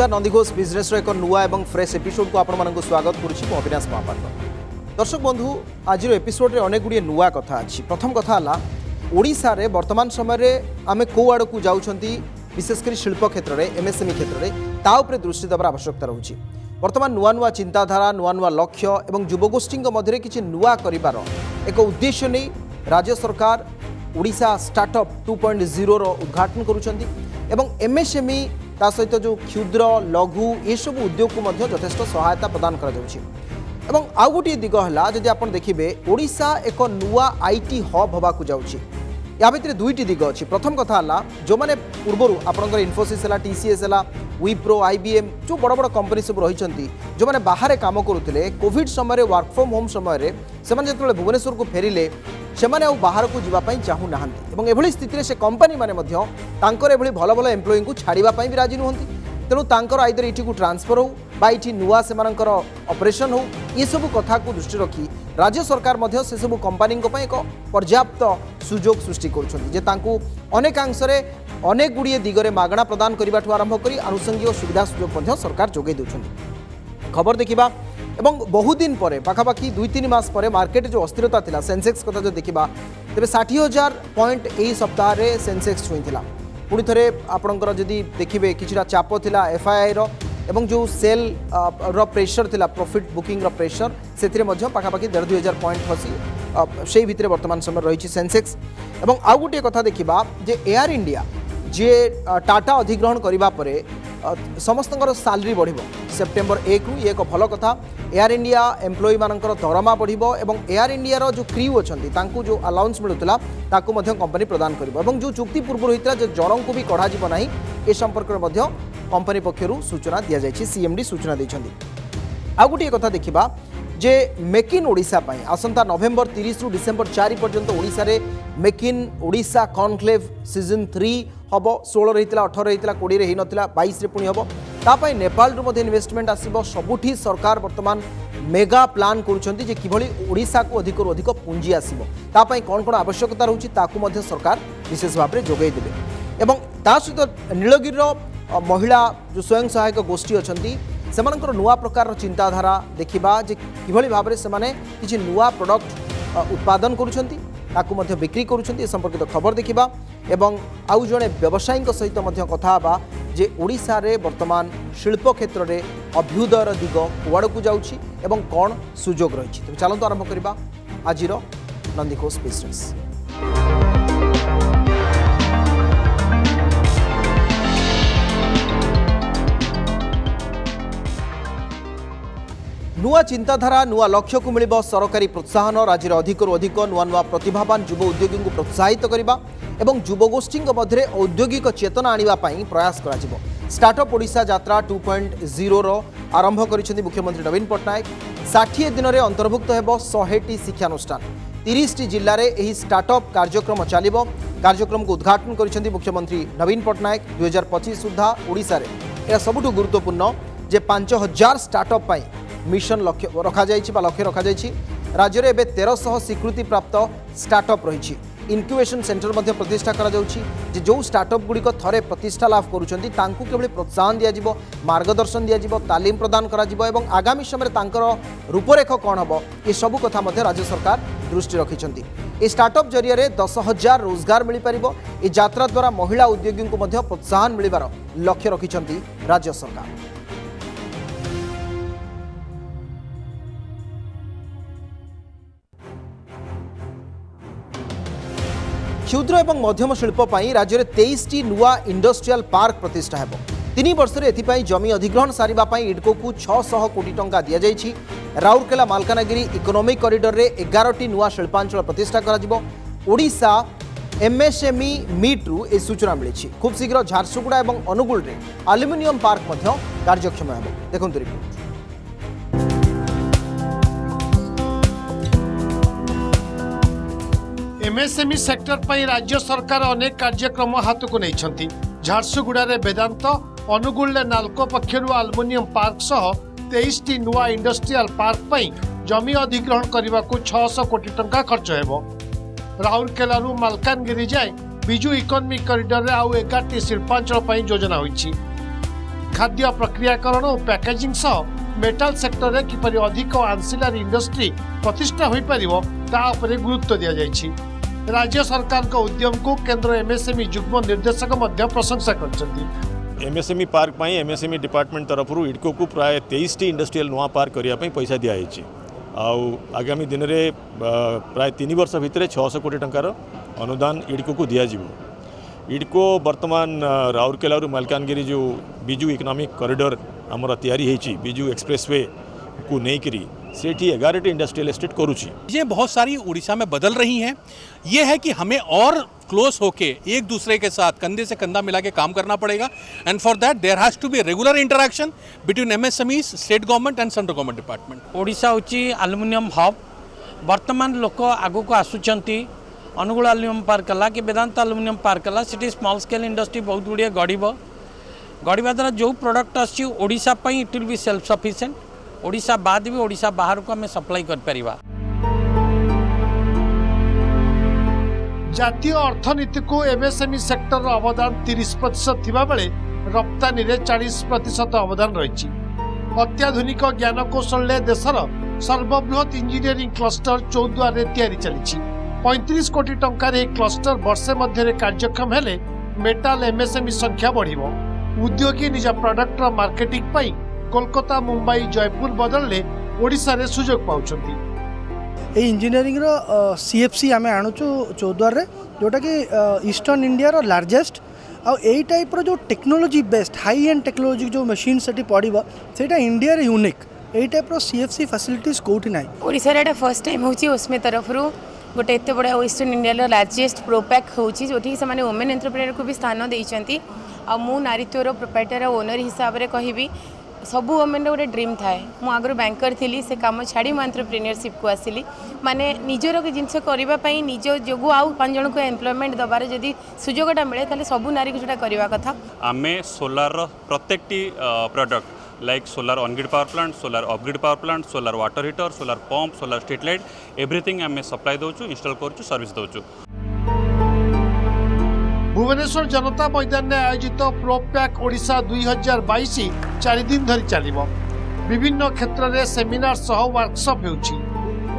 नमस्कार नंदीघोष बिजनेस एक नुआ एवं फ्रेश एपिसोड को आपण मानक स्वागत करुच्ची अविनाश महापात्र। दर्शक बंधु आज एपिसोड अनेक गुड़िए नुआ कथा अच्छी। प्रथम कथा है ओडिशा रे वर्तमान समय आम कौ आड़ को जाऊँगी विशेषकर शिल्प क्षेत्र में एमएसएमई क्षेत्र में ता उपरे दृष्टि देवार आवश्यकता रही। वर्तमान नुआ नुआ चिंताधारा नुआ नुआ लक्ष्य और युवगोष्ठी मध्य किसी नुआ कर एक उद्देश्य नहीं राज्य सरकार ओडिशा स्टार्टअप 2.0 उद्घाटन करुछंती एवं एमएसएमई ता सहित जो क्षुद्र लघु ये सब उद्योग को मध्य यथेष्ट सहायता प्रदान करा जाउछि। एवं आउ गोटे दिग है जदि आप देखिए ओडिशा एक नुआ आईटी हब हवा को जाउछि। या भितर दुईटी दिग अच्छी। प्रथम कथा है जो मैंने पूर्वर आपंकर इन्फोसिस है टीसीएस है विप्रो आईबीएम जो बड़ बड़ कंपनी सब रही जो मैंने बाहर काम करुले कोविड समय वर्क फ्रॉम होम समय से जो भुवनेश्वर को फेरिले से बाहर को जावाई चाहू ना एभली स्थिति से कंपनी मैंने भल भल एम्प्लॉई को छाड़ापी भी राजी नुहति। तेणु तांकर आइदर ये ट्रांसफर हो ये नुआ से ऑपरेशन हो ये सब कथा को दृष्टि रखी राज्य सरकार से सब कंपनी एक पर्याप्त सुजोग सृष्टि कर अनेकांश अनेक गुड़िए दिगरे मागणा प्रदान करने आरंभ कर आनुषंगिक सुविधा सुजोग सरकार जोगे दौरान। खबर देखा एवं बहुत दिन पर पाखापाखि 2-3 मास पर मार्केट जो अस्थिरता थिला सेंसेक्स कथा जो देखा तेज 60,000 पॉइंट यही सप्ताह रे सेंसेक्स छुईला। पुणी थे आपंकर जदि देखिए कि चाप थिला एफआईआई एवं जो सेल प्रेशर थिला प्रॉफिट बुकिंग प्रेशर से पाखापाखि 1,500 पॉइंट खसी से भितर वर्तमान समय रही सेंसेक्स। एवं आउ गोटे कथा देखा जे एयर इंडिया जे टाटा अधिग्रहण करने पर समस्त सैलरी बढ़ सेप्टेम्बर 1 रु ये एक भल कथा। एयर इंडिया एम्प्लॉई मानकर दरमा बढ़ और एयर इंडिया जो क्रू अच्छा जो अलाउंस मिलूला कंपनी प्रदान कर जो चुक्ति पूर्व होता जो जन को भी कढ़ा ना ए संपर्क में कंपनी पक्षर सूचना दी जाए सीएमडी सूचना देते। आउ गोटे कथा देखा जे मेक इन ओडिशा आसंता नवेम्बर 30 रु डिसेम्बर 4 पर्यंत ओडिशा रे make in Odisha conclave season 3 हम 16 रही 18 रही 20 रही नाला 22 रे पुणी हम तापाई नेपाल रु मध्य इन्वेस्टमेंट आसीबो। सबुठी सरकार वर्तमान मेगा प्लान करुछंती जे किभली ओडिशा को अधिक अधिक पुंजी आसीबो तापाई कोन कोन आवश्यकता रहउची ताकू मध्य सरकार विशेष भाव में जोगाई देबे। एवं ता सहित नीलगिरी महिला जो स्वयं सहायक गोष्ठी अच्छी से नुआ प्रकार चिंताधारा देखा जे किभली भाव में से किसी नुआ प्रोडक्ट उत्पादन करुछंती ताकू मध्य बिक्री करुछंती संपर्कित खबर देखा एवं आउ जड़े व्यवसायी सहित कथा बा जे ओडिशा रे वर्तमान शिल्प क्षेत्र में अभ्युदयर दिग कुआड़ को जाउछि एवं कौन सुजोग रही। तो चलते आरंभ करबा आज नंदीघोष बिजनेस। नुआ चिंताधारा नुआ लक्ष्य को मिल सरकारी प्रोत्साहन राज्य में अधिक अधिक नुआ नुआ प्रतिभावान युव उद्योगी को प्रोत्साहित करने एवं युवगोष्ठी मध्य औद्योगिक चेतना आने प्रयास कर स्टार्टअप ओडिशा यात्रा 2.0 आरंभ कर मुख्यमंत्री नवीन पट्टनायक। 60 दिन में अंतर्भुक्त हो 100टी शिक्षानुष्ठान 30टी जिले में यह स्टार्टअप कार्यक्रम चलो। कार्यक्रम को उद्घाटन कर मुख्यमंत्री नवीन पट्टनायक 2025 सुधा ओडिशा रे यह सबुठ गुरुत्वपूर्ण जे 5000 स्टार्टअप मिशन लक्ष्य रखा राज्य में एवं 1300 स्वीकृति प्राप्त स्टार्टअप रही। इनक्यूबेशन सेंटर प्रतिष्ठा करा जो स्टार्टअप गुड़िक थे प्रतिष्ठा लाभ करुँच प्रोत्साहन दिज्व मार्गदर्शन दिज्व तालीम प्रदान कर आगामी समय रूपरेख कौन हम ये सबू कथा राज्य सरकार दृष्टि रखिंट। ये स्टार्टअप जरिए 10,000 रोजगार मिल पार। ये यात्रा द्वारा महिला उद्योगी को प्रोत्साहन मिलवार लक्ष्य रखिंट राज्य सरकार। क्षुद्र एवं मध्यम शिल्प राज्य में 23टी नुआ इंडस्ट्रियल पार्क प्रतिष्ठा है। 3 वर्ष में जमी अधिग्रहण सारिबा इडको को 600 कोटी टंका दि जाइछि। राउरकेला मालकानगिरी इकोनॉमिक कॉरिडोर रे 11टी नुआ शिल्पांचल प्रतिष्ठा करा ओडिशा एमएसएमई मीट रु ए सूचना मिली। खूब शीघ्र झारसुगुड़ा और अनुगुल रे एल्युमिनियम पार्क कार्यक्षम है। देखो रिपोर्ट। एमएसएमई सेक्टर पर राज्य सरकार अनेक कार्यक्रम हाथ को नहीं। झारसुगुड़ा रे वेदांत अनुगुल नाल्को पक्षर एल्युमिनियम पार्क सह 23टी नुआ इंडस्ट्रियल पार्क पर जमी अधिग्रहण करने को 600 कोटी टंका खर्च हो। राउरकेलू मालकानगिरी जाए विजु इकोनॉमिक कॉरिडोर रे आउ 11टी शिल्पांचल योजना होइछि। खाद्य प्रक्रियाकरण और पैकेजिंग सह मेटाल सेक्टर में किपरि अधिक आंसिलरी इंडस्ट्री प्रतिष्ठा हो पारिबो ता उपरे गुरुत्व दिया जायछि। राज्य सरकार को उद्यम को केंद्र एमएसएमई युग्म निर्देशक मध्य प्रशंसा करछन्ति। एमएसएमई पार्क पाई एमएसएमई डिपार्टमेंट तरफ इडको को प्राय 23 टी इंडस्ट्रियल नुआ पार्क करने पैसा दिखाई। आगामी दिन में प्राय 3 वर्ष भितर 600 कोटी टंकार अनुदान इडको को दिज्व। इडको वर्तमान राउरकेला मालकानगिरी जो बिजू इकोनॉमिक कॉरिडोर आमर तैयारी बिजू एक्सप्रेसवे को लेकर सेठी 11 इंडस्ट्रियल एस्टेट करुची। ये बहुत सारी उड़ीसा में बदल रही हैं। ये है कि हमें और क्लोज होके एक दूसरे के साथ कंधे से कंधा मिला के काम करना पड़ेगा and for that there has to be regular interaction between MSMEs, state government and central government department. Odisha होची एल्युमिनियम हब। वर्तमान लोक आगु को आसुचंती अनुगुल एल्युमिनियम पार्क कला कि वेदांत एल्युमिनियम पार्क कला सिटी स्मॉल स्केल इंडस्ट्री बहुत गुड़िया गढ़ा द्वारा जो प्रोडक्ट आछि ओडिशा पई it will be self sufficient. Odisha बाद भी ओडिशा बाहर को हमें सप्लाई कर परिबा। जातीय अर्थनीति को एमएसएमई सेक्टर अवदान 30% थिबा बेले रप्तानी रे 40% अवदान रही। अत्याधुनिक ज्ञान कौशल देशर सर्वबृहत इंजीनियरिंग क्लस्टर चौद्वार रे तैयारी चली। 35 कोटी टंकार एक क्लस्टर वर्षे मध्य कार्यक्षम हेले मेटाल एमएसएमई संख्या बढ़िबो। उद्योगी निज प्रोडक्ट मार्केटिंग पई कोलकाता, मुंबई, जयपुर बदलले ओडिशा रे सुजोग पाउछंती। इंजीनियरिंग रो सीएफसी आमे आणुचु चौद्वार रे जोटा कि ईस्टर्न इंडिया रो लार्जेस्ट आ एई टाइप रो जो technology based high and technology जो मशीन सेठी पड़िबो सेटा इंडिया रे यूनिक एई टाइप रो सीएफसी फैसिलिटीज कोठी नाही। ओडिसा रे एटा फर्स्ट टाइम होची उसमे तरफ रो गोटे एते बड़ा ईस्टर्न इंडिया रो लार्जेस्ट प्रोपैक होची जोठी से माने वुमेन एंटरप्रेन्योर को भी स्थान देइचंती। आ मु नारीत्वर प्रोप्राइटर ओनर हिसाब रे कहिबी सबू वोमेन गोटे ड्रीम थाए। मु आगु बैंकर थी से काम छाड़ी मु एंटरप्रेन्योरशिप को आसिली माने निजर के जिनस करने निज जो आउ 5 जन को एम्प्लॉयमेंट दबार जदि सुजोगटा मिले ताले सबू नारी को जोटा करवा कथा। आमे सोलार प्रत्येक product like solar on grid power plant, solar of grid power plant, solar water heater, solar pump, solar street light everything आमे सप्लाई दोचु, इंस्टॉल करचु, सर्विस दोचु। भुवनेश्वर जनता मैदान में आयोजित प्रोपैक ओडिशा 2022 4 दिन धरी चलिबो। विभिन्न क्षेत्र में सेमिनार सह वर्कशॉप होउछि।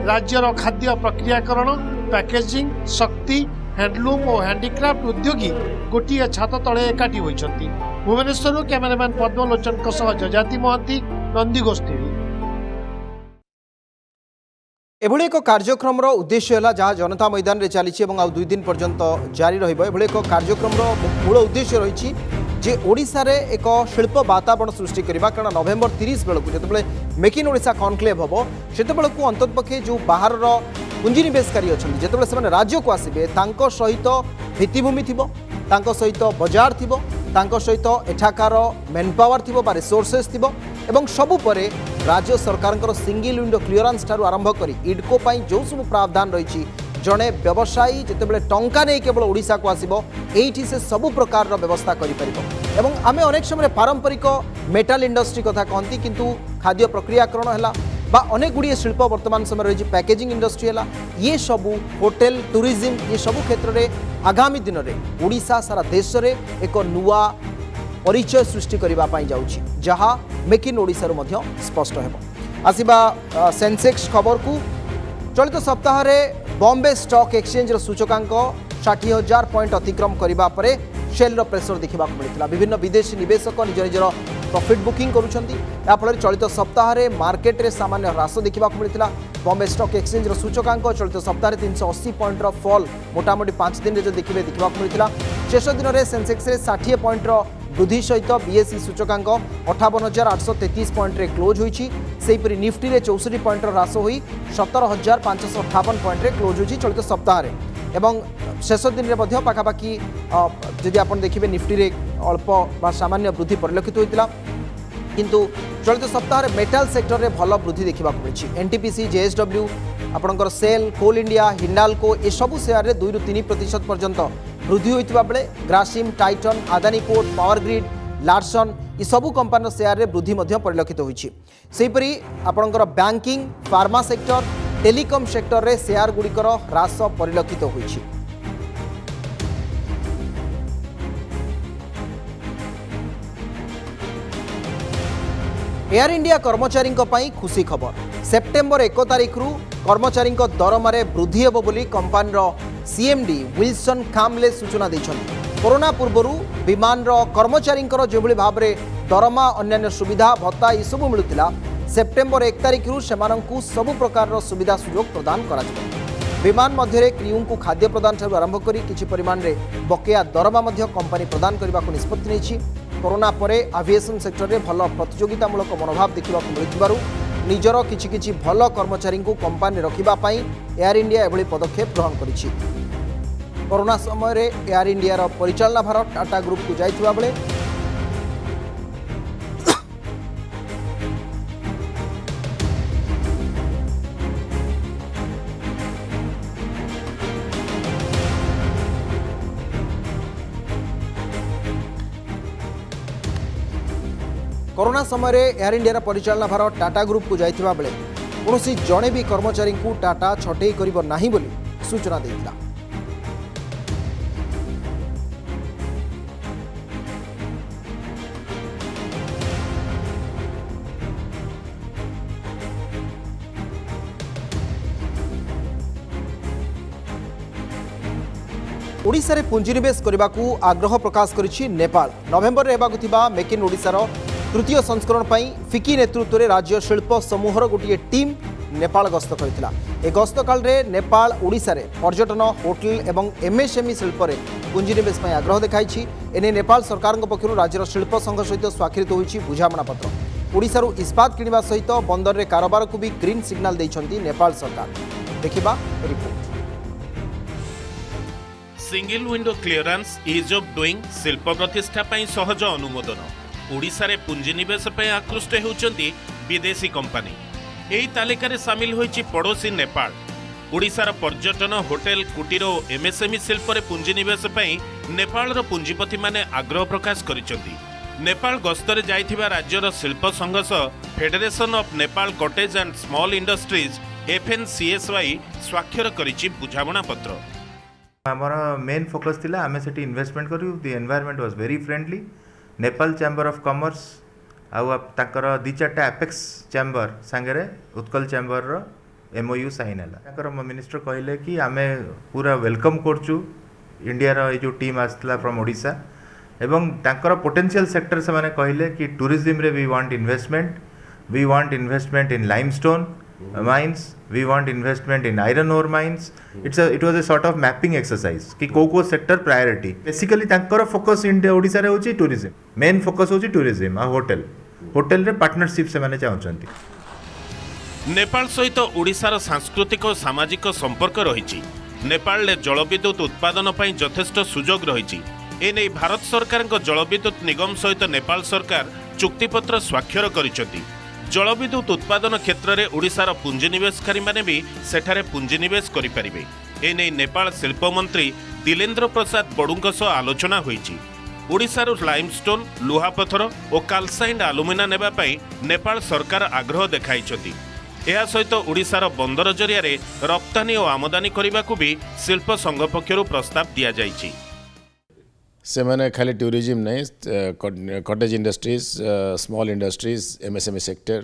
राज्यर खाद्य प्रक्रियाकरण, पैकेजिंग, शक्ति, हैंडलूम और हैंडीक्राफ्ट उद्योगी गोटे छात तले एकाठी होइछंती। भुवनेश्वर कैमरामैन पद्मलोचन जजाति महांती, नंदीघोष टीवी। एभली एक कार्यक्रम उद्देश्य है जहाँ जनता मैदान में चली आ 2 दिन पर्यंत जारी रही। एक कार्यक्रम मूल उद्देश्य रही जे ओडिशा रे एक शिल्प वातावरण सृष्टि करवा। कारण नवेम्बर 30 बेलू जो मेक इन ओडिशा कॉन्क्लेव हम से अंततपक्षे जो बाहर पुंजीनिवेशकारी अच्छा जिते से राज्य को आसबे सहित भित्तिभूमि थी, सहित बजार थी, सहित एठाकार मैनपावर थी बा रिसोर्सेस थी एवं सबुपरे राज्य सरकार सिंगल विंडो क्लीयरेंस ठारू आरंभ कर इडको जो सब प्रावधान रही जड़े व्यवसायी जितेबाला टंका नहीं केवल ओडिशा को आसब एठी से सबु प्रकार व्यवस्था करें। आम अनेक समय पारंपरिक मेटाल इंडस्ट्री कथा कहती किंतु खाद्य प्रक्रियाकरण है बा अनेक गुड़िए शिल्प वर्तमान समय रही पैकेजिंग इंडस्ट्री है ये सबू होटेल टूरिज्म ये सबू क्षेत्र में आगामी दिन में ओडिशा सारा देश में एक नुआ परिचय सृष्टि करने जाऊँगी जहाँ मेक इन ओडिशा स्पष्ट हो। आसिबा सेंसेक्स खबर को चलित सप्ताह बॉम्बे स्टॉक एक्सचेंज सूचकांक 60,000 पॉइंट अतिक्रम करने पर शेल प्रेसर देखा मिलता। विभिन्न विदेशी निवेशक निज निजर प्रॉफिट बुकिंग करुँच। चलित सप्ताह मार्केट रे सामान्य ह्रास देखा मिलता। बॉम्बे स्टॉक एक्सचेंज सूचकांक चलित सप्ताह 380 पॉइंट फॉल मोटामोटी 5 दिन जो देखिए देखा मिलता। शेष दिन में सेंसेक्स 60 पॉइंट वृद्धि सहित बीएसई सूचकांक 58,833 पॉइंट रे क्लोज होईछि। सेहीपरि निफ्टी रे 64 पॉइंट ह्रास होई 17,558 पॉइंट रे क्लोज होईछि चलित सप्ताह रे। एवं शेष दिन में पाखापाखि जदि आप देखिए निफ्टी रे अल्प बा सामान्य वृद्धि परिलक्षित होता किंतु चलित सप्ताह मेटाल सेक्टर रे भल वृद्धि देखा मिली। एनटीपीसी, जेएसडब्ल्यू, आपणकर सेल, कोल इंडिया, हिंडाल्को ए सबु शेयर रे 2 ରୁ 3% पर्यंत वृद्धि होता बेले Grasim, Titan, Adani port, power grid, Larsen ये सबू कंपानी शेयर रे वृद्धि परिलक्षित होईछि। सेहीपरि आपणकर banking, pharma sector, telecom sector रे शेयर गुड़िकर ह्रास परिलक्षित होईछि। एयर इंडिया कर्मचारी खुशी खबर सेप्टेम्बर 1 तारिख रु कर्मचारी दरमारे वृद्धि हेब बोली कंपानीर सीएमडी विल्सन खामले सूचना दैछन्ति। कोरोना पूर्व विमान कर्मचारी जो भाव में दरमा अन्य सुविधा भत्ता यू मिलूला सेप्टेम्बर 1 तारिख रु सेमानंकु सबु प्रकार सुविधा सुजोग प्रदान करा विमान मध्य क्रियू को खाद्य प्रदान ठारू आरंभ कर किछि परिमाण में बकेया दरमा कंपानी प्रदान करने को निष्पत्ति नहीं। कोरोना परे एविएशन सेक्टर में भल प्रतियोगितामूलक मनोभाव देखा मिलू निजर किछि भल कर्मचारी को कंपानी रखापी एयर इंडिया एभली पदक्षेप ग्रहण करिछि। कोरोना समय एयर इंडिया परिचालना भार टाटा ग्रुप को जाइथिबा बेले कोरोना समय एयर इंडिया परिचालना भार टाटा ग्रुप को जाइथिबा बेले कौनसी जड़े भी कर्मचारी को टाटा छटई करिबो नाही बोली सूचना देथिला। ओडिशा रे पुंजीनिवेश करने को आग्रह प्रकाश करिछि नेपाल। नवेम्बर में हेबाकुथिबा मेक इन ओडिशार तृतीय संस्करण पर फिकी नेतृत्व में राज्य शिल्प समूहर गोटे टीम नेपाल गस्त करथिला। ए गस्त काल रे नेपाल ओडिशा रे पर्यटन होटल एवं एमएसएमई शिल्प रे पुंजीनिवेश पर आग्रह देखाइछि। एने नेपाल सरकार पक्षरु राज्यर शिल्प संघ सहित स्वाक्षरित होइछि बुझामणा पत्र। ओडिशारु इस्पात किणवा सहित बंदर रे कारोबार को भी ग्रीन सिग्नल दैछन्ति नेपाल सरकार। देखिबा report. Single window clearance is of doing शिल्प प्रतिष्ठा पई सहज अनुमोदन। ओडिशा रे पुंजीनिवेश पई आकृष्ट होउचंती विदेशी कंपनी। एही तालिकार सामिल होइछि पड़ोसी नेपाल। ओडिशार पर्यटन होटेल कुटीर और एमएसएमई शिल्प रे पुंजीनिवेश पई नेपालर पुंजीपति माने आग्रह प्रकाश करिसंती। नेपाल गस्तरे जाइथिबा राज्यर शिल्प संघ federation of Nepal cottage and small industries FNCSY स्वाक्षर करिछि बुझामणा पत्र। हमारा मेन फोकस थिला आमे सेठी इन्वेस्टमेंट करू। The environment was very friendly. Nepal chamber of commerce आउ ताकर दी चारटा एपेक्स चैम्बर सांगरे उत्कल चैम्बर रो MOU साइन है। ताकर मिनिस्टर कहले कि आमे पूरा वेलकम करचु इंडिया रो जो टीम आसला फ्रॉम ओडिशा एवं ताकर पोटेंशियल सेक्टर से माने कहले कि टूरिज्म रे we want investment in limestone mines, we want investment in iron ore mines. It was a sort of mapping exercise कि को sector priority. Basically तांकर focus in ओडिशा रे होची tourism. Main focus होची tourism आ होटल रे partnership से माने चाहउचंती। नेपाल सहित ओडिशार सांस्कृतिक और सामाजिक संपर्क रहिछि। नेपाल ले जलविद्युत उत्पादन पई यथेष्ट सुजोग रहिछि। एनै भारत सरकार जलविद्युत निगम सहित नेपाल सरकार चुक्तिपत्र स्वाक्षर करिसंती। जलविद्युत उत्पादन क्षेत्र में ओडिशार पुंजीनिवेशकारी माने भी सेठारे पुंजीनिवेश करिपारिबे। एनै नेपाल शिल्प मंत्री दिलेन्द्र प्रसाद बड़ुंक सह आलोचना होईछि। ओडिशार लाइमस्टोन लुहापथर और कालसाइंड आलुमिना नेबा पई नेपाल सरकार आग्रह देखाइछथि। एहा सहित ओडिशार बंदर जरिया रे रप्तानी और आमदानी करबाकू भी शिल्प संघ पक्षरु प्रस्ताव दिया जाइछि। से मैंने खाली टूरिज्म नहीं cottage industries small industries MSME sector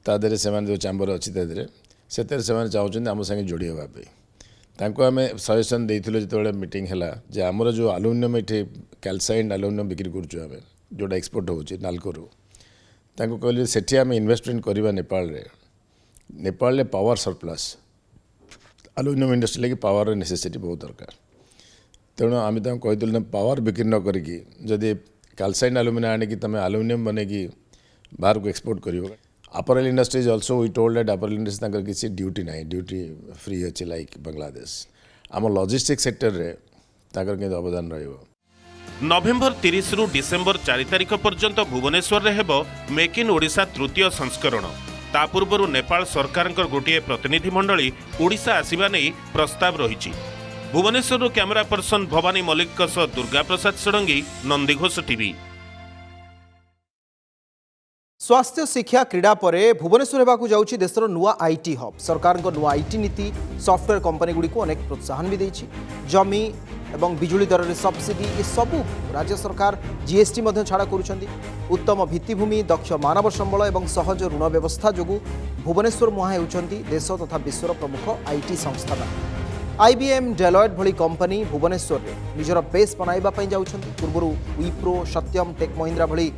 तादरे से जो चैम्बर अच्छी तादरे से चाहते आम संगे जोड़ी होगापी तांको आम सजेसन देइथिलो जिते मीटिंग है जे आमर जो आलुमिनियम ये कैलसाइंड आलुमिनियम बिक्री करुचु आम जोटा एक्सपोर्ट होची नालकोरू तांको कहले सेठी आम इन्वेस्टमेंट करवा नेपाल रे पावर सरप्लस आलुमिनियम इंडस्ट्री लगी पावर नेसेसिटी बहुत दरकार। तेणु आम कहीदे पावर बिक्री न करी जदि कैलसाइंड आलुमिना आने तुम आलुमिनियम बने बाहर को एक्सपोर्ट कर। Apparel industries also we told that apparel industry किसी ड्यूटी ना ड्यूटी फ्री अच्छे लाइक बांग्लादेश आम लॉजिस्टिक सेक्टर रे के अवदान रहिबो। नवेम्बर 30 रु डिसेम्बर 4 तारिख पर्यंत भुवनेश्वर रे हेबो मेक इन ओडिशा तृतीय संस्करण। ता पूर्व नेपाल सरकार गोटे प्रतिनिधि मंडली ओडिशा आसिबा नै प्रस्ताव रहिछि। Bhubaneswar camera person Bhavani Mallik Durga Prasad Sarangi Nandighosh TV. स्वास्थ्य शिक्षा क्रीड़ा परे भुवनेश्वर हेबाकू जाउछि देशर नुआ आईटी हब। सरकार नुआ आईटी नीति सॉफ्टवेयर कंपनी गुडी को अनेक प्रोत्साहन भी देछि। जमी एवं बिजुली दर में सब्सिडी ये सबू राज्य सरकार जीएसटी छाड़ कर उत्तम भित्तिभूमि दक्ष मानव संबल और सहज ऋण व्यवस्था जो भुवनेश्वर मुहां होती देश तथा विश्वर प्रमुख आईटी संस्थान आईबीएम डेलॉयट भली कंपनी भुवनेश्वर में निजर बेस बनवाई जाउछंती पूर्व विप्रो सत्यम टेक महिंद्रा भली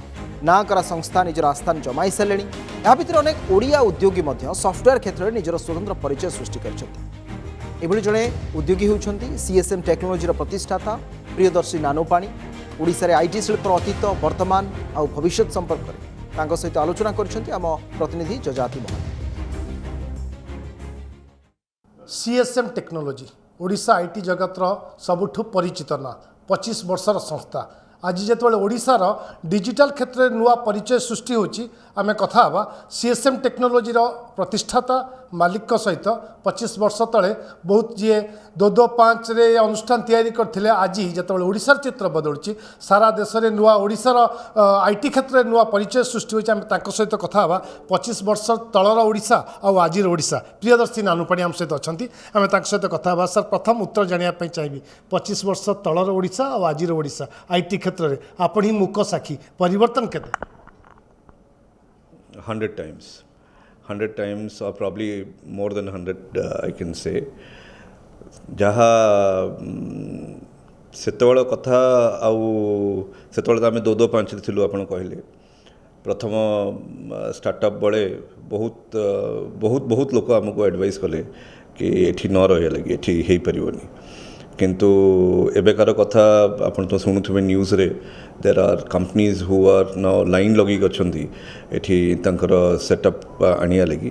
ना करा संस्था निजर आस्थान जमाई सारे या भितर अनेक ओडिया उद्योगी सॉफ्टवेयर क्षेत्र में निजर स्वतंत्र परिचय सृष्टि कर जड़े उद्योगी होती सीएसएम टेक्नोलोजी प्रतिष्ठाता प्रियदर्शी नानोपाणी ओडिशा रे आईटी शिल्पर अतीत वर्तमान आ भविष्य संपर्क में सहित आलोचना कर प्रतिनिधि Jajati Mohan. CSM technology Odisha IT जगतर सबुठु परिचित ना 25 वर्षर संस्था आज जितेबाला ओडिशार डिजिटल क्षेत्र में नुआ परिचय सृष्टि होची आमे कथा हवा सीएसएम टेक्नोलोजी प्रतिष्ठाता मालिक सहित 25 वर्ष तले बहुत जी 225 रे अनुष्ठान तैयारी करथिले आज जितेबाला ओडिशार चित्र बदलुची सारा देश में नुआ ओडिशार आईटी क्षेत्र में नुआ परिचय सृष्टि होची आमे ताको सहित कथा हवा 25 वर्ष तलर ओडिशा आ आजिर ओडिशा प्रियदर्शी नानुपाणी आम सहित अछंती आमे ताको सहित कथा हवा सर प्रथम उत्तर जानिया पई चाहिबी 25 वर्ष तलर ओडिशा आ आजिर ओडिशा आईटी क्षेत्र में आपण ही मुख साखी परिवर्तन केते 100 times or probably more than 100 I can say जहाँ सेतबेल कथा आउ आम 225 थिलु आपण कहले प्रथम स्टार्टअप बड़े बहुत बहुत बहुत लोक आमको एडवाइस कले कि एठी न रहे लगे एठी हो पारनी किंतु एबेकार कथा आपण तो शुणुवे न्यूज़ रे there are companies who are now line लगी गच्छन्ती एठी तांकर सेटअप आनिया लगी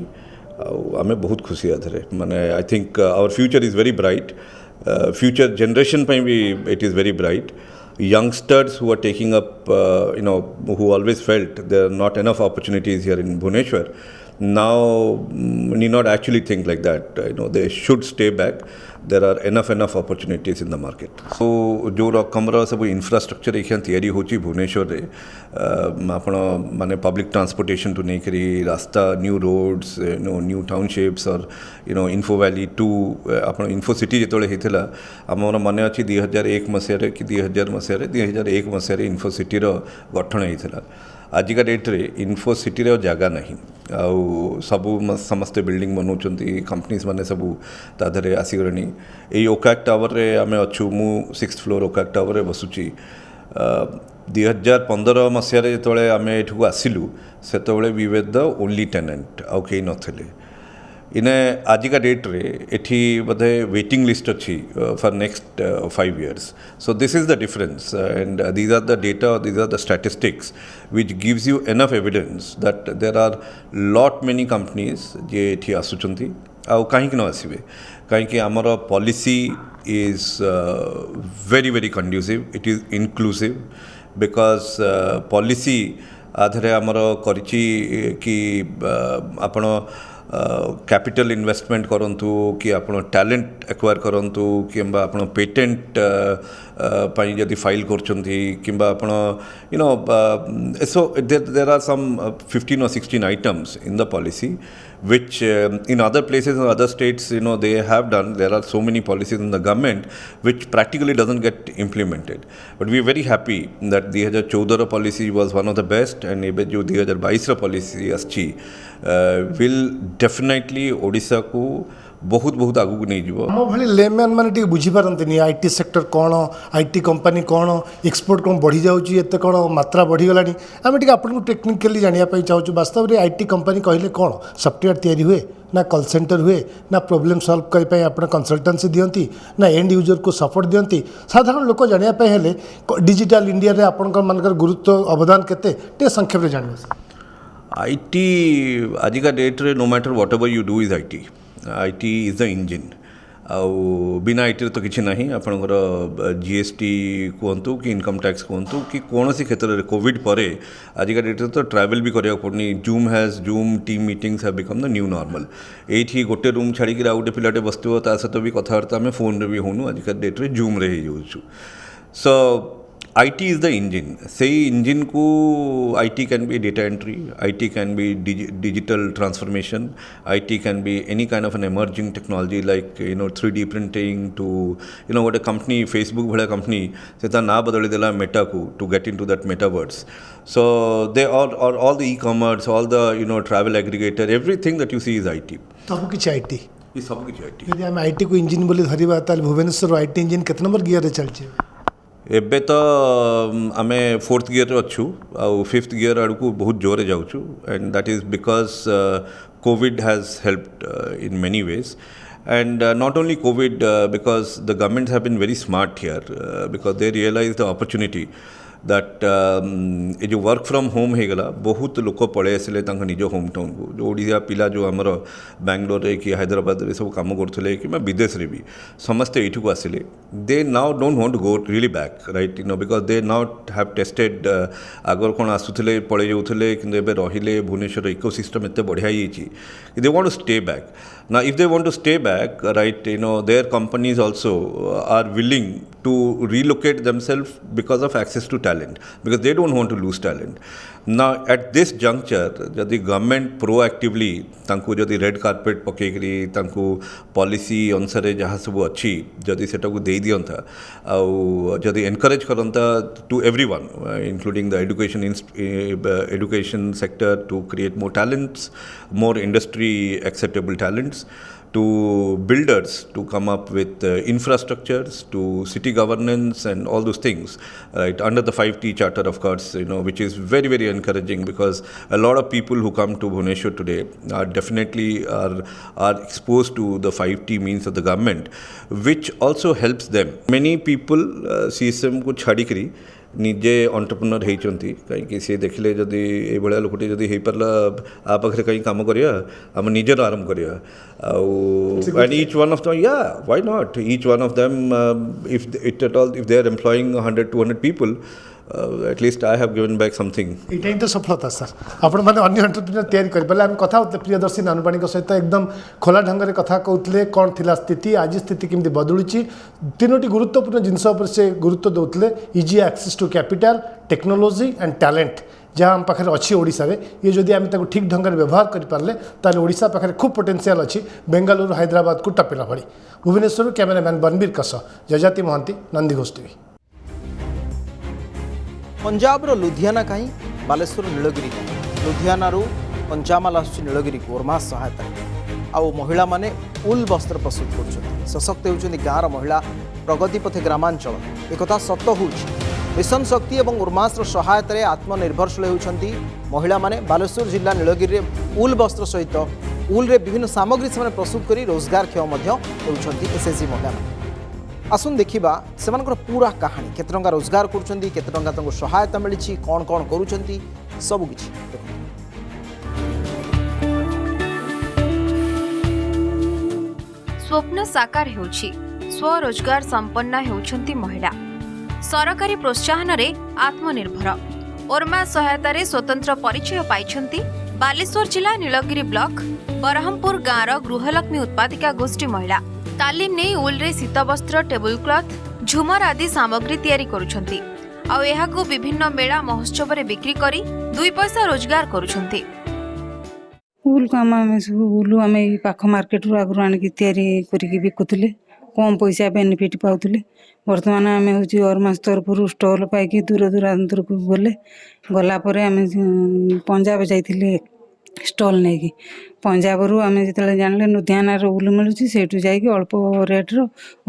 आमे बहुत खुशी आधरे माने I think our future is very bright future generation पे भी it is very bright youngsters who are taking up who always felt there are not enough opportunities here in Bhubaneswar now need not actually think like that they should stay back there are enough opportunities in the market so जो रकमर सब infrastructure एक तैयारी होची भुवनेश्वर रे आपण माने public transportation to नेकरी रास्ता new roads new townships और इन्फो वैली 2 आपण इन्फो सिटी जेतले हेतला हमर मने अछि 2001 मसिया कि 2001 मसिया इन्फो सिटी रो गठन हेतला आजिका डेट रे इन्फो सिटी रे जगह नहीं आउ सबू समस्ते बिल्डिंग बनाऊँच कंपनीज माने सबू ताधरे आसीगले यही ओकाक टावर रे आमे अच्छु मु 6th फ्लोर ओकाक टावर रे बसुची 2015 मसीह जो आम एठू आसिलु से we were the only tenant आउ कई नथिले इने आजिका डेट रे एठी बधे वेटिंग लिस्ट अच्छी for next 5 years so this is the difference and these are the data these are the statistics which gives you enough evidence that there are lot many companies जे एठी आसुचंती आउ काहे कि न आसीबे काहे कि हमर policy is very very conducive it is inclusive because policy आधरे हमर करिची कि आपण कैपिटल इन्वेस्टमेंट करंतु कि आपण टैलेंट एक्वायर करंतु किंबा आपण पेटेंट पाई जदि फाइल करचंती किंबा आपण so there are some 15 or 16 items in the policy which in other places in other states they have done there are so many policies in the government which practically doesn't get implemented but we are very happy that 2014 policy was one of the best and ebe jo 2022 policy aschi will definitely Odisha को बहुत बहुत आगू नहीं जीव आम भाई layman मैंने बुझीपारती IT sector कौन आईटी कंपनी कौन एक्सपोर्ट कौन बढ़ी जाऊँगी एत कौन मात्रा बढ़ीगला आम टे आपको टेक्निकली जानापी चाहूँ वास्तव में आईटी कंपनी कहले कौन सॉफ्टवेयर तैयारी हुए ना कॉल सेंटर हुए ना प्रोब्लेम सॉल्व करने आप कंसल्टेंसी दियंती ना एंड यूजर को सपोर्ट दियंती साधारण लोक जानापी हेले डिजिटल इंडिया रे आपण मानकर गुरुत्व अवदान केते संक्षेप जान आईटी आजिका डेट रे no matter whatever you do is IT is the engine आउ बिना आईटी तो किसी ना आपंकर जीएसटी कहतु कि इनकम टैक्स कहतु कि कौन सी क्षेत्र में कोविड पर आजिका डेट तो ट्रैवल भी करा पड़नी zoom team meetings have become the new normal ये गोटे रूम छाड़ी आउ गोटे पिलाटे बसो ता सहित भी कथबार्ता आम फोन भी होनु आजिका डेट रे जूम रे हो सो IT is the engine. Say engine को IT can be data entry, IT can be digital transformation, IT can be any kind of an emerging technology like 3D printing to what a company Facebook भला company से ता ना बदल देला Meta को to get into that metaverse. So they all the e-commerce, all the travel aggregator, everything that you see is IT. सब किछ IT ये सब कुछ IT. यदि हम IT को इंजिन बोली धरिबा ताल भुवनेश्वर IT इंजिन केते नंबर गियर रे चलछि एबे तो आमे 4th गियर अच्छु आउ 5th गियर आड़कू बहुत जोरे जाउछु and that is because COVID has helped in many ways and not only COVID because the governments have been very smart here because they realized the opportunity that ये जो work from home हो गला बहुत लोक पड़े आसिले निज home town को जो ओडिया पिला जो आमर बैंगलोर कि हैदराबाद रे सब काम करते कि विदेश रे भी समस्ते ये आसिले they now don't want to go really back right because they now have tested आगर कौन आसुले पड़े जाऊे कि रहिले भुवनेश्वर इकोसिस्टम एत बढ़िया they want to stay back now if they want to stay back right their companies also are willing to relocate themselves because of access to talent because they don't want to lose talent now at this juncture jodi government proactively tanku jodi red carpet pakekri tanku policy ansare jaha sabu achi jodi seta ku dei diyanta au jodi encourage karanta to everyone including the education sector to create more talents more industry acceptable talents to builders to come up with infrastructures to city governance and all those things right under the 5T charter of course which is very very encouraging because a lot of people who come to Bhubaneswar today are definitely are exposed to the 5T means of the government which also helps them many people CSM को छाड़ी करी निजे entrepreneur होती कहीं सी देखले जदि ये लोकटे जदि हो पारा आ पाखे कहीं काम करिया आम निजर आरंभ करिया and each one of them why not each one of them if they are employing 100-200 people at least I have given back something. ये तो सफलता सर आपण मैंने अन्य एंटरप्रेन्योर तैयारी कर पारे आम कथा होते प्रियदर्शी नानुपाणी सहित एकदम खोला ढंग से कथा कहते कौन थी स्थिति आज स्थिति केमती बदलुची तीनोटी गुरुत्वपूर्ण जिनस से गुरुत्व दौले easy access to capital technology and talent जहाँ आम पाखे अच्छी ओडिशा रे ये जदि आम ठीक ढंग से व्यवहार करें ताले ओडिशा पाखे खूब पोटेंशियल अच्छी बेंगालुरु हैदराबाद को टपिला भली भुवनेश्वर कैमेरामैन बनबीर कस जजाति महांती नंदीघोष टीवी पंजाब रो लुधियाना कहीं बालेश्वर नीलगिरी लुधियाना कंचामाल आसुची नीलगिरी को ओरमास सहायता आउ महिला माने उल वस्त्र प्रस्तुत कर सशक्त होती गाँव महिला प्रगति पथे ग्रामांचल एक सत हो मिशन शक्ति और उर्मास सहायतार आत्मनिर्भरशील होती महिला माने बालेश्वर जिला नीलगिरी उल वस्त्र सहित उल विभिन्न सामग्री से प्रस्तुत कर रोजगारक्षम होती एसएचजी महिला आसुन देखा से पूरा कहानी केते टंका रोजगार करुँच केते टंका सहायता मिली कौन कौन करुँच सबकि स्वप्न साकार होउछि स्वरोजगार संपन्न होउछंती महिला सरकारी प्रोत्साहन रे आत्मनिर्भर ओरमा सहायता रे स्वतंत्र परिचय पाइछंती बालेश्वर जिला नीलगिरी ब्लॉक बरहमपुर गाँव गृहलक्ष्मी उत्पादिका गोष्ठी महिला तालीम नहीं उल रे शीत वस्त्र टेबुल क्लॉथ झुमर आदि सामग्री तैयारी करुछंती आउ एहाकू विभिन्न मेला महोत्सव रे बिक्री करी 2 पैसा रोजगार करुछंती उल काम आम सब उल आम पाख मार्केट रू आगु आनिक तैयारी करिक बिकुले कम पैसा बेनिफिट पाउले बर्तमान आम हूँ ओरमास तरफ स्टल पाई दूर दूरांतर को गले गलापर आम पंजाब जाइए स्टल नहीं पंजाब रू आम जो जान लुधियानार उल मिलूँ से अल्प रेट्र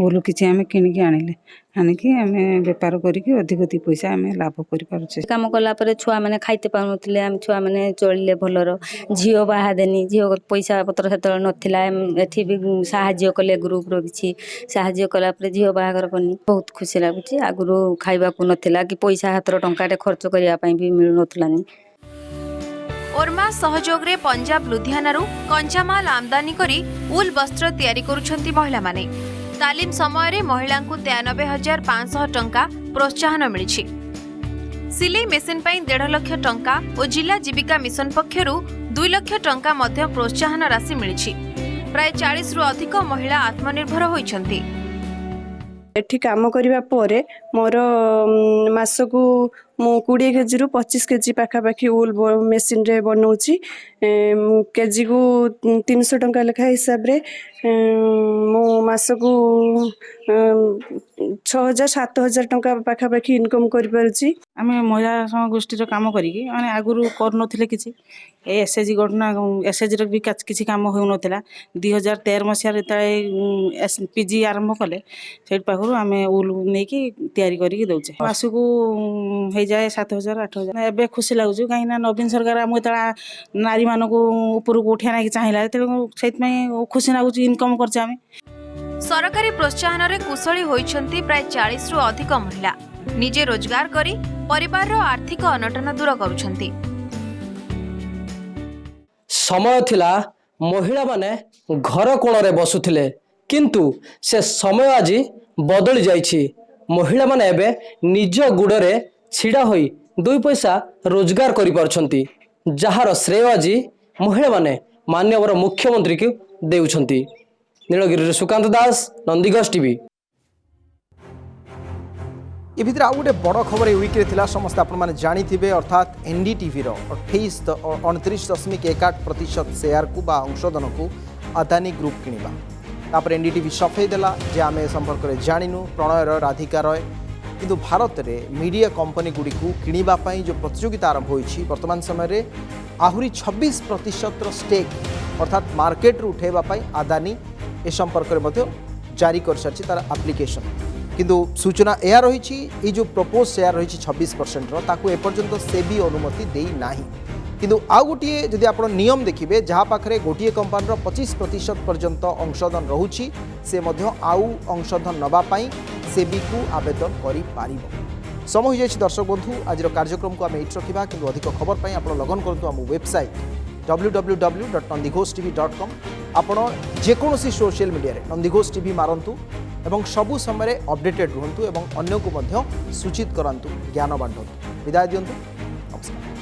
उल किसी आम किणिकी आनिले आनिकी आम बेपार करके अधिक दी पैसा आम लाभ कर काम कलापर छुआ मैंने खाइते पाऊे आम छुआ मैंने चलिए भलर झील बाहा देनी झील पैसा पतर से नाला एटी भी साहाଯ୍ୟ कले ग्रुप किसी साहाଯ୍ୟ कलापर झील बाहागर करनी बहुत खुशी लगुच आगु खाइबा नाला कि पैसा हाथ टंकाटे खर्च करने भी मिलू नानी ओरमा सहयोग रे पंजाब लुधियानारू कंचामाल आमदानी करी उल वस्त्र तैयारी करुछंती महिला माने तालीम समय रे महिला को 93,500 टंका प्रोत्साहन मिली सिलाई मेसिन पई 1.5 लाख टंका और जिला जीविका मिशन पक्षरु 2 लाख टंका मध्य प्रोत्साहन राशि मिली प्राय 40 रु अधिक महिला आत्मनिर्भर होइछंती। एठी काम करिबा परे मोर मासकू मु 20 केजी रु 25 केजी पाखापाखि उल मेसिन रे बनाऊची केजी को 300 टंका लेखा हिसाब रे मु मासकू 6000-7000 टंका पाखापाखि इनकम करि पारुची। आमे महिला गोष्ठी काम करिकी माने आगुरु कर नथिले किछि ए एसएचजी घटना एसएचजी रे भी किछि काम होउ नथिला 2013 मसिया रे तळे पीजी आरंभ कले सेठ पाखरु आमे उल नेकी तयारी करिकी दउचे मासकू हे जाए 7000-8000 एबे खुशी लागुछु काई ना नवीन सरकार आम तळा नारी मानको ऊपर को उठिया ना कि चाहिला सेत में खुशी लागुछु इनकम करछ आमे। सरकारी प्रोत्साहन रे कुशली होइछंती प्राय 40 रु अधिक महिला निजे रोजगार करी परिवार रो आर्थिक अनटन दूर करूछंती। समय थिला महिला माने घर कोण रे बसुथिले किंतु से समय आज बदली जाइछि। महिला माने एबे निज गुडरे छिड़ा होई 2 पैसा रोजगार करि पारछंती जहार श्रेय आज महिला माने माननीय मुख्यमंत्री को देउछंती। नीलगिरी सुकांत दास, नंदीगढ़ टीवी। ए भितर आउ गोटे बड़ खबर ए वीक रे थिला समस्त आपण माने जानि थिबे अर्थात एनडीटीवी रो 29.1% शेयर को बा अंशधन को अदानी ग्रुप किनिबा तापर एनडीटीवी सफेई देला जे आमे संपर्क रे जानिनु प्रणय राधिका रॉय किंतु भारत रे मीडिया कंपनी गुडी को किनिबा पई जो प्रतियोगिता आरंभ होईछि वर्तमान समय रे आहुरी 26% स्टेक अर्थात मार्केट रू उठेबा पई अदानी ए संपर्क रे जारी कर सारी तार एप्लिकेशन किंतु सूचना या रही जो प्रपोज शेयर रही 26% ताकू एपर्यंत सेबी अनुमति दे ना किंतु आउ गोटे जदि आप नियम देखिए जहाँ पाखे गोटे कंपानी 25% पर्यंत अंशधन रोची से आउ अंशधन नापी सेबी को आवेदन कर समय हो जाए। दर्शक बंधु आज कार्यक्रम को आम ये रखा कि अधिक खबर पर आप लगन करूँ आम वेबसाइट www.nandhighosttv.com आपण जेकोसी सोशल मीडिया रे नंदीघोष टीवी मारंतु एवं सबु समय अपडेटेड रुहंतु एवं अन्य को सूचित करंतु ज्ञान बांटंतु। विदाय दियंतु, नमस्कार।